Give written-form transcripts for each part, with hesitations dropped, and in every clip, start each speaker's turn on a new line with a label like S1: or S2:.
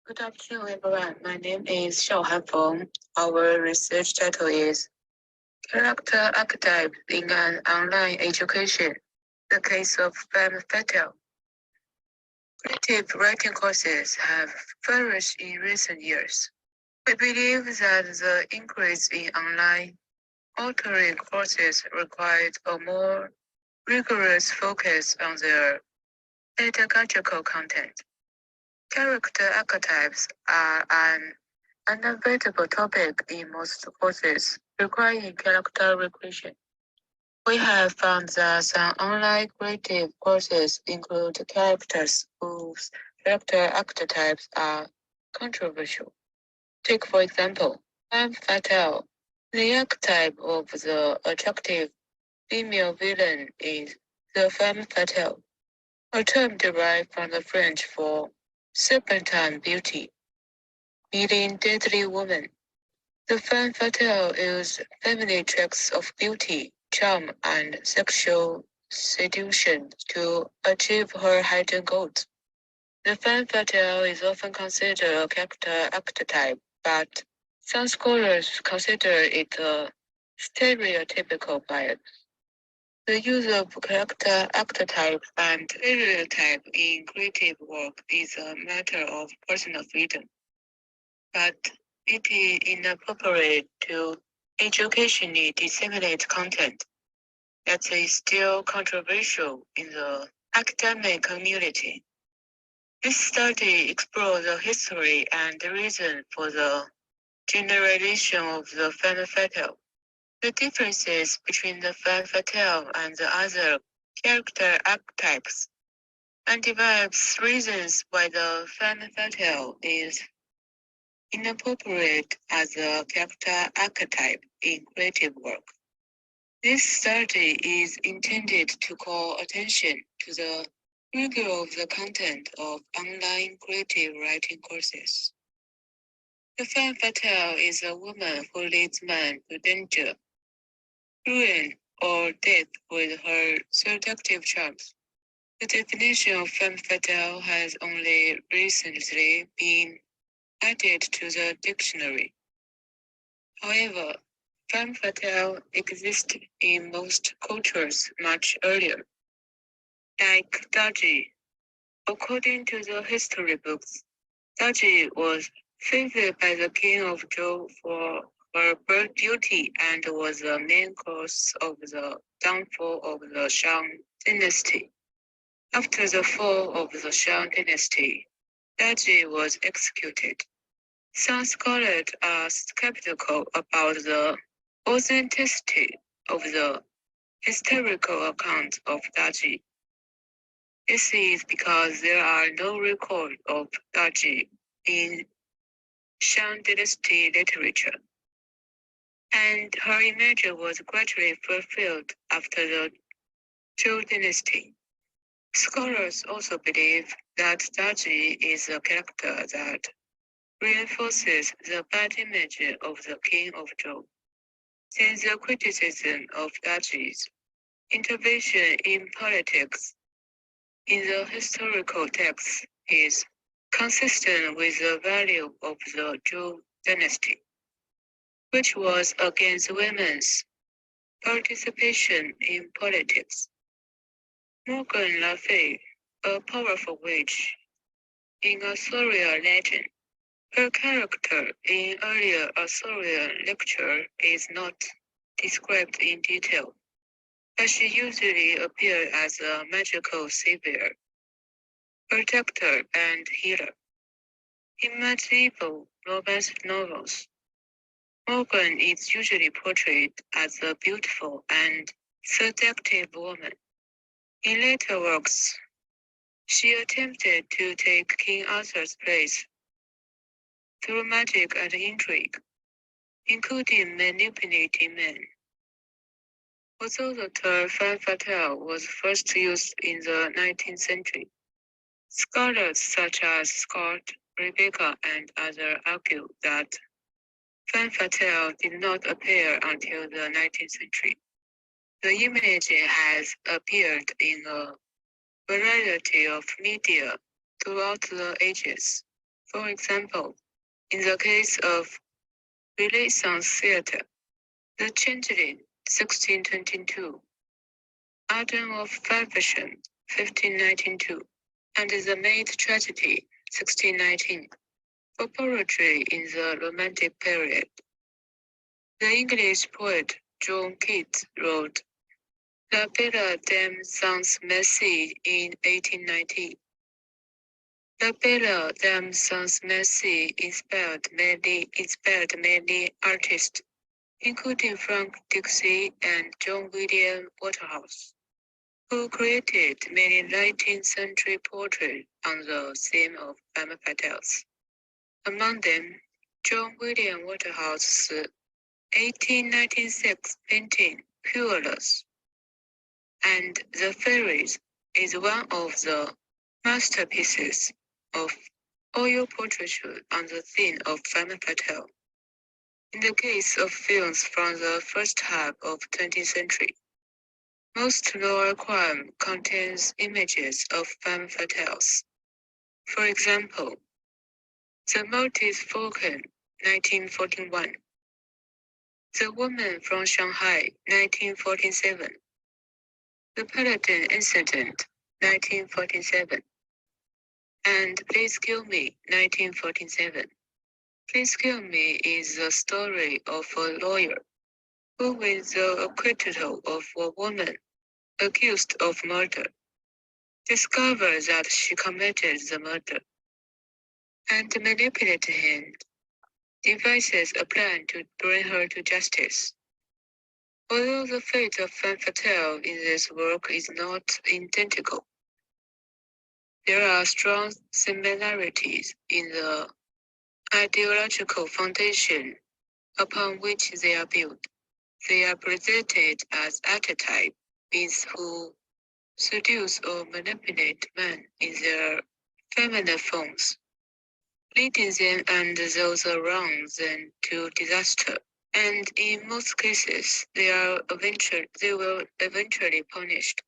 S1: Good afternoon, everyone. My name is Xiaohan Feng. Our research title is Character Archetype in an Online Education, the case of Femme Fatale. Creative writing courses have flourished in recent years. We believe that the increase in online authoring courses required a more rigorous focus on their pedagogical content. Character archetypes are an unavoidable topic in most courses requiring character recreation. We have found that some online creative courses include characters whose character archetypes are controversial. Take, for example, Femme Fatale. The archetype of the attractive female villain is the femme fatale, a term derived from the French for serpentine beauty, meaning deadly woman. The femme fatale uses feminine traits of beauty, charm, and sexual seduction to achieve her hidden goals. The femme fatale is often considered a character archetype, but some scholars consider it a stereotypical bias. The use of character archetypes and stereotype in creative work is a matter of personal freedom, but it is inappropriate to educationally disseminate content that is still controversial in the academic community. This study explores the history and the reason for the generalization of the femme fatale, the differences between the femme fatale and the other character archetypes, and develops reasons why the femme fatale is inappropriate as a character archetype in creative work. This study is intended to call attention to the rigor of the content of online creative writing courses. The femme fatale is a woman who leads man to danger, ruin, or death with her seductive charms. The definition of femme fatale has only recently been added to the dictionary. However, femme fatale existed in most cultures much earlier, like Daji. According to the history books, Daji was favored by the king of Zhou for her birth beauty and was the main cause of the downfall of the Shang dynasty. After the fall of the Shang dynasty, Daji was executed. Some scholars are skeptical about the authenticity of the historical account of Daji. This is because there are no records of Daji in Shang dynasty literature, and her image was gradually fulfilled after the Zhou dynasty. Scholars also believe that Daji is a character that reinforces the bad image of the king of Zhou. Since the criticism of Daji's intervention in politics in the historical text is consistent with the value of the Zhou dynasty, which was against women's participation in politics. Morgan Le Fay, a powerful witch in Arthurian legend. Her character in earlier Arthurian literature is not described in detail, but she usually appeared as a magical savior, protector, and healer. In medieval romance novels, Morgan is usually portrayed as a beautiful and seductive woman. In later works, she attempted to take King Arthur's place through magic and intrigue, including manipulating men. Although the term femme fatale was first used in the 19th century, scholars such as Scott, Rebecca, and others argue that femme fatale did not appear until the 19th century. The image has appeared in a variety of media throughout the ages, For example, in the case of Renaissance theater, The Changeling, 1622, Autumn of Faversham, 1592, and The Maid Tragedy, 1619, for poetry in the Romantic period. The English poet John Keats wrote La Bella Dame sans Merci in 1890. La Bella Dame sans Merci inspired many artists, including Frank Dixie and John William Waterhouse, who created many 19th century portraits on the theme of femme fatales. Among them, John William Waterhouse's 1896 painting Peerless and The Fairies is one of the masterpieces of oil portraiture on the theme of femme fatale. In the case of films from the first half of 20th century, most noir crime contains images of femme fatales. For example, The Maltese Falcon, 1941, The Woman from Shanghai, 1947, The Paladin Incident, 1947, and Please Kill Me, 1947. Please Kill Me is the story of a lawyer who, with the acquittal of a woman accused of murder, discovers that she committed the murder and manipulates him, devises a plan to bring her to justice. Although the fate of Femme Fatale in this work is not identical, there are strong similarities in the ideological foundation upon which they are built. They are presented as archetypes, beings who seduce or manipulate men in their feminine forms, leading them and those around them to disaster. And in most cases, they will eventually punished.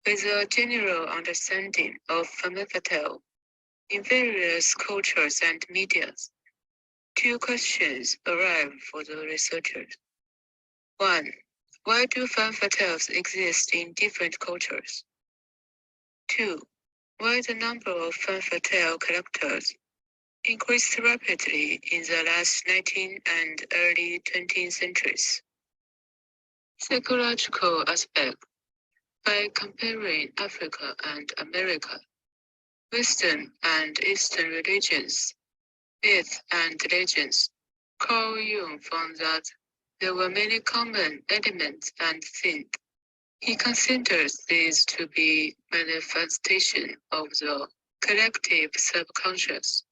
S1: With a general understanding of femme fatale in various cultures and medias, two questions arrive for the researchers. 1. Why do femme fatales exist in different cultures? 2. Why the number of femme fatale characters increased rapidly in the last 19th and early 20th centuries? Psychological aspect. By comparing Africa and America, Western and Eastern religions, myths and legends, Carl Jung found that there were many common elements and themes. He considers these to be manifestations of the collective subconscious.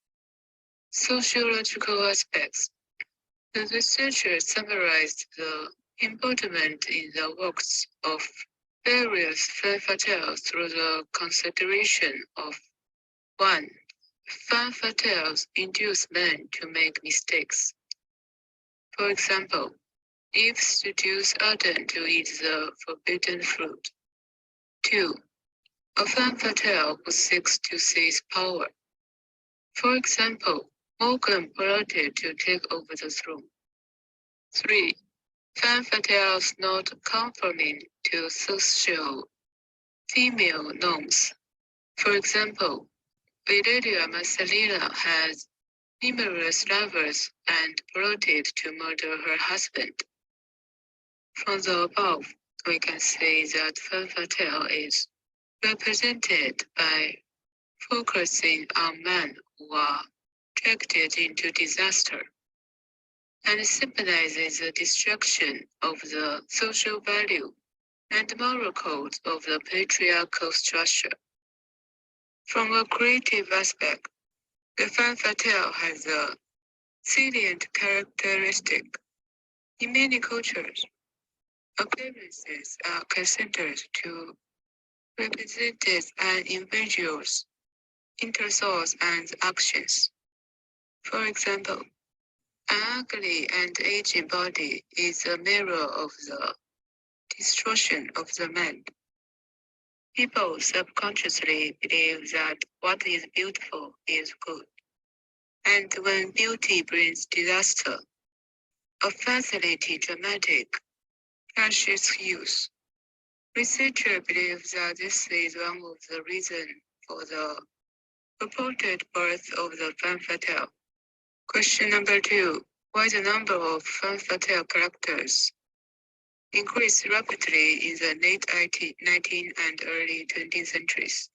S1: Sociological aspects. The researchers summarized the embodiment in the works of various femme fatales through the consideration of 1. Femme fatales induce men to make mistakes. For example, Eve seduced Adam to eat the forbidden fruit. 2. A femme fatale who seeks to seize power. For example, Morgan plotted to take over the throne. 3. Femme fatales not conforming to social female norms. For example, Valeria Marcelina has numerous lovers and plotted to murder her husband. From the above, we can say that femme fatale is represented by focusing on men who are dragged into disaster and symbolizes the destruction of the social value and moral code of the patriarchal structure. From a creative aspect, the femme fatale has a salient characteristic. In many cultures, appearances are considered to represent an individual's inner thoughts and actions. For example, an ugly and aging body is a mirror of the distortion of the mind. People subconsciously believe that what is beautiful is good. and when beauty brings disaster, a facility dramatic fascist use. Researchers believe that this is one of the reasons for the purported birth of the femme fatale. Question number 2. Why the number of femme fatale characters increased rapidly in the late 19th and early 20th centuries?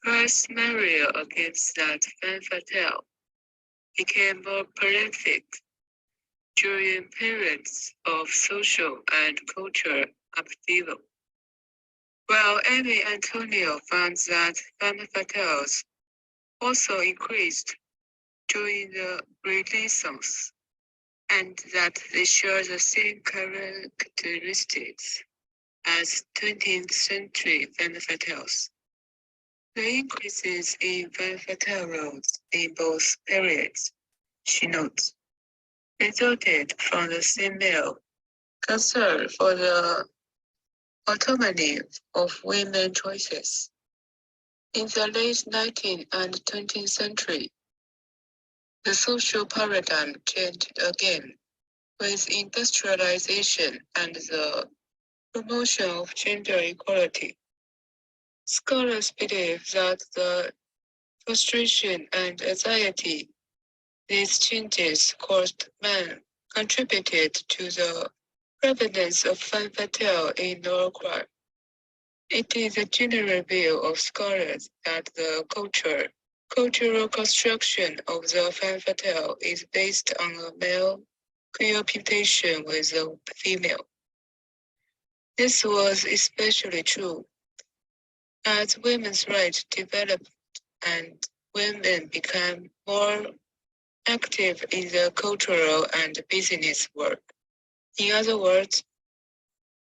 S1: First, Maria argues that femme fatale became more prolific during periods of social and cultural upheaval, while Amy Antonio found that femme fatales also increased during the Renaissance, and that they share the same characteristics as 20th century femme fatales. The increases in femme fatale roles in both periods, she notes, resulted from the same male concern for the autonomy of women's choices. In the late 19th and 20th century, the social paradigm changed again with industrialization and the promotion of gender equality. Scholars believe that the frustration and anxiety these changes caused men contributed to the prevalence of femme fatale in war crime. It is a general view of scholars that the cultural construction of the femme fatale is based on a male preoccupation with a female. This was especially true as women's rights developed and women became more active in the cultural and business world. In other words,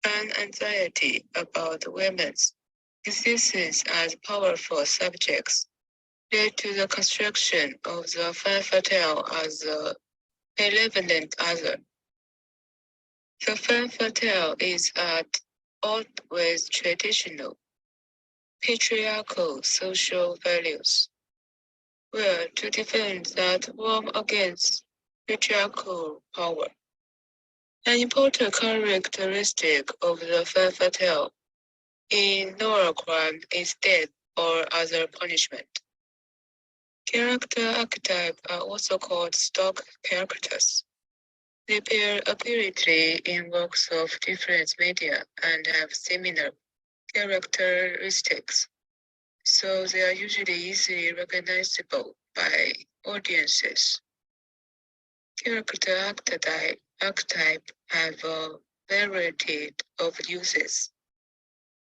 S1: an anxiety about women's existence as powerful subjects led to the construction of the femme fatale as a malevolent other. The femme fatale is at odds with traditional patriarchal social values, where to defend that warm against patriarchal power. An important characteristic of the femme fatale in noir crime is death or other punishment. Character archetypes are also called stock characters. They appear apparently in works of different media and have similar characteristics, so they are usually easily recognizable by audiences. Character archetype have a variety of uses.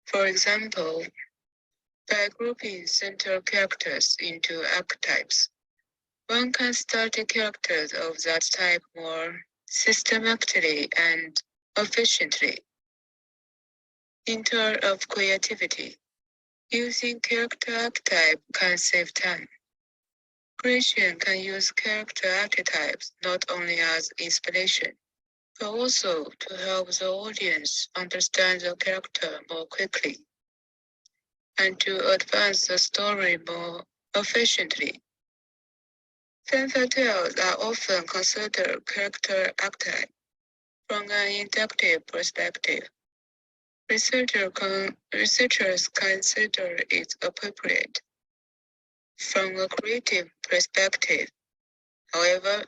S1: For example, by grouping central characters into archetypes, one can study characters of that type more systematically and efficiently. In terms of creativity, using character archetype can save time. Creation can use character archetypes not only as inspiration, but also to help the audience understand the character more quickly and to advance the story more efficiently. Femme fatales are often considered character archetypes from an inductive perspective. Researchers consider it appropriate from a creative perspective. However,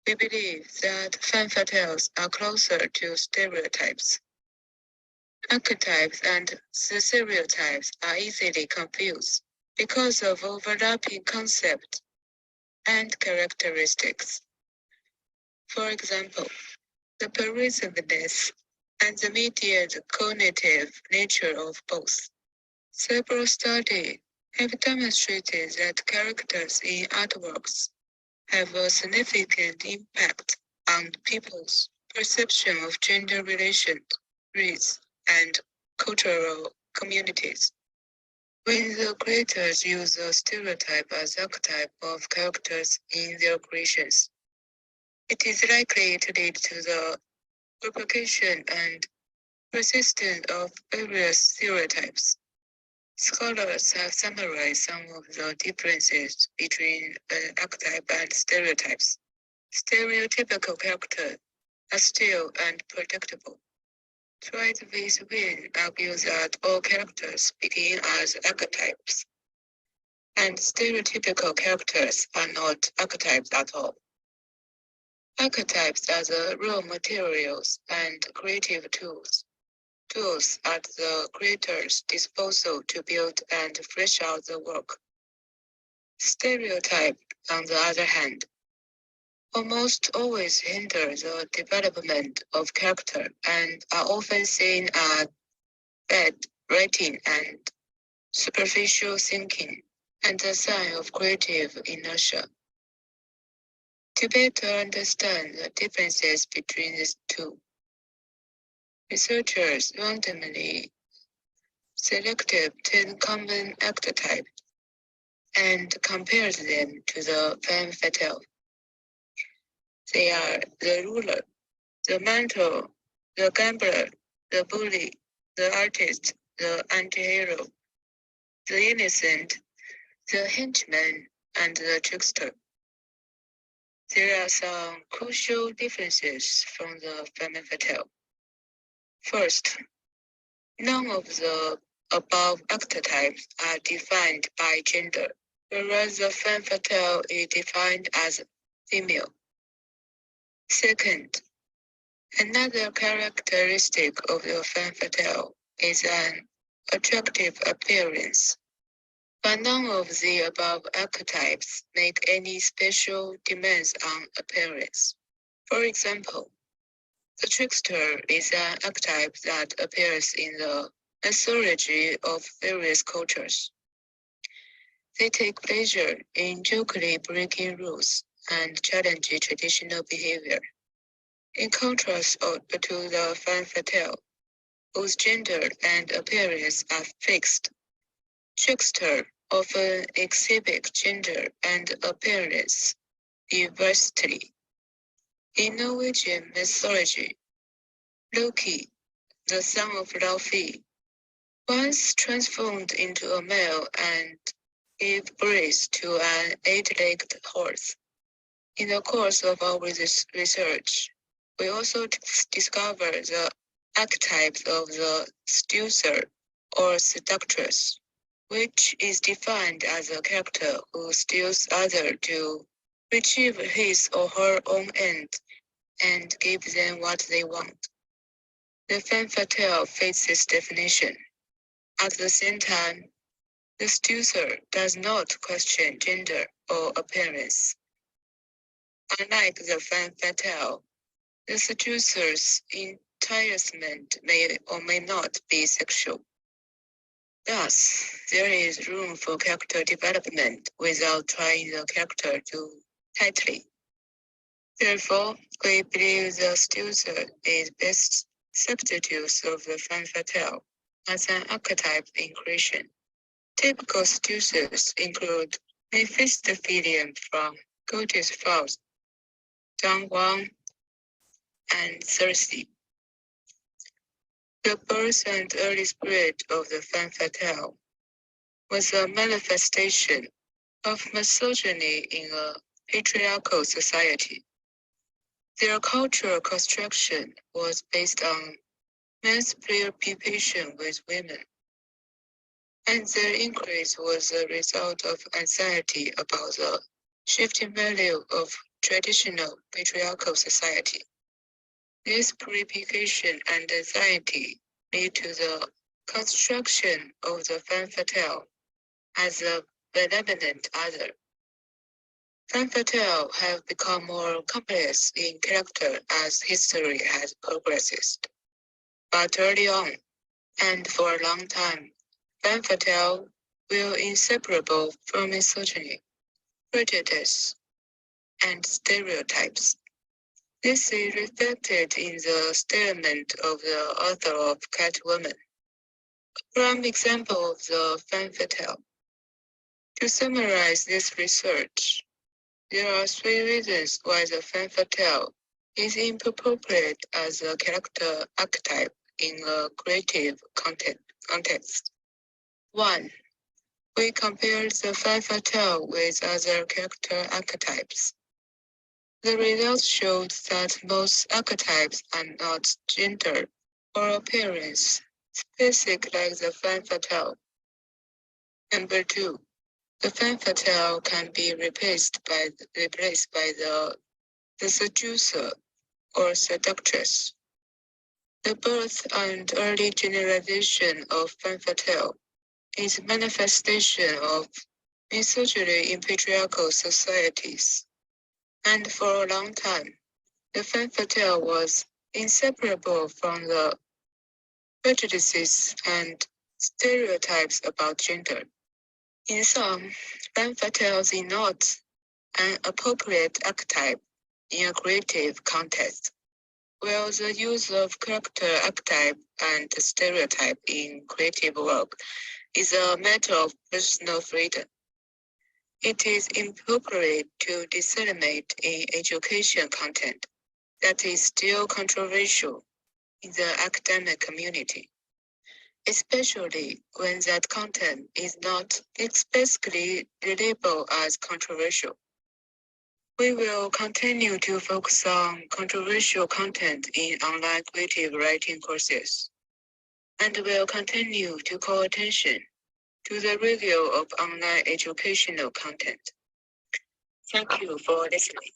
S1: we believe that femme fatales are closer to stereotypes. Archetypes and stereotypes are easily confused because of overlapping concepts and characteristics. For example, the pervasiveness and the immediate cognitive nature of both. Several studies have demonstrated that characters in artworks have a significant impact on people's perception of gender relations, race, and cultural communities. When the creators use a stereotype as archetype of characters in their creations, it is likely to lead to the propagation and persistence of various stereotypes. Scholars have summarized some of the differences between archetype and stereotypes. Stereotypical characters are still and predictable. Dwight V. Wynne argues that all characters begin as archetypes, and stereotypical characters are not archetypes at all. Archetypes are the raw materials and creative tools at the creator's disposal to build and flesh out the work. Stereotype, on the other hand, almost always hinder the development of character and are often seen as bad writing and superficial thinking and a sign of creative inertia. To better understand the differences between these two, researchers randomly selected 10 common archetypes and compared them to the Femme Fatale. They are the ruler, the mentor, the gambler, the bully, the artist, the anti-hero, the innocent, the henchman, and the trickster. There are some crucial differences from the Femme Fatale. First, none of the above archetypes are defined by gender, whereas the Femme Fatale is defined as female. Second, another characteristic of the Femme Fatale is an attractive appearance, but none of the above archetypes make any special demands on appearance. For example, the trickster is an archetype that appears in the mythology of various cultures. They take pleasure in jokingly breaking rules and challenging traditional behavior. In contrast to the Femme Fatale, whose gender and appearance are fixed, trickster often exhibit gender and appearance diversity. In Norwegian mythology, Loki, the son of Laufey, once transformed into a male and gave birth to an 8-legged horse. In the course of our research, we also discover the archetypes of the seducer or seductress, which is defined as a character who steals others to achieve his or her own end and give them what they want. The Femme Fatale fits this definition. At the same time, the seducer does not question gender or appearance. Unlike the Femme Fatale, the seducer's enticement may or may not be sexual. Thus, there is room for character development without trying the character too tightly. Therefore, we believe the seducer is best substitute of the Femme Fatale as an archetype in creation. Typical seducers include Mephistophelian from Goethe's Faust, Don Juan, and Circe. The birth and early spread of the Femme Fatale was a manifestation of misogyny in a patriarchal society. Their cultural construction was based on men's preoccupation with women, and their increase was a result of anxiety about the shifting value of traditional patriarchal society. This preoccupation and anxiety lead to the construction of the Femme Fatale as a benevolent other. Femme Fatale have become more complex in character as history has progressed. But early on, and for a long time, Femme Fatale were inseparable from misogyny, prejudice, and stereotypes. This is reflected in the statement of the author of Catwoman. A prime example of the Femme Fatale. To summarize this research, there are 3 reasons why the Femme Fatale is inappropriate as a character archetype in a creative context. 1. We compared the Femme Fatale with other character archetypes. The results showed that most archetypes are not gender or appearance specific like the Femme Fatale. Number 2. The Femme Fatale can be replaced by the seducer or seductress. The birth and early generalization of Femme Fatale is a manifestation of misogyny in patriarchal societies. And for a long time, the Femme Fatale was inseparable from the prejudices and stereotypes about gender. In sum, Femme Fatale is not an appropriate archetype in a creative context, while the use of character archetype and stereotype in creative work is a matter of personal freedom. It is inappropriate to disseminate in education content that is still controversial in the academic community, especially when that content is not explicitly labeled as controversial. We will continue to focus on controversial content in online creative writing courses, and will continue to call attention to the review of online educational content. Thank you for listening.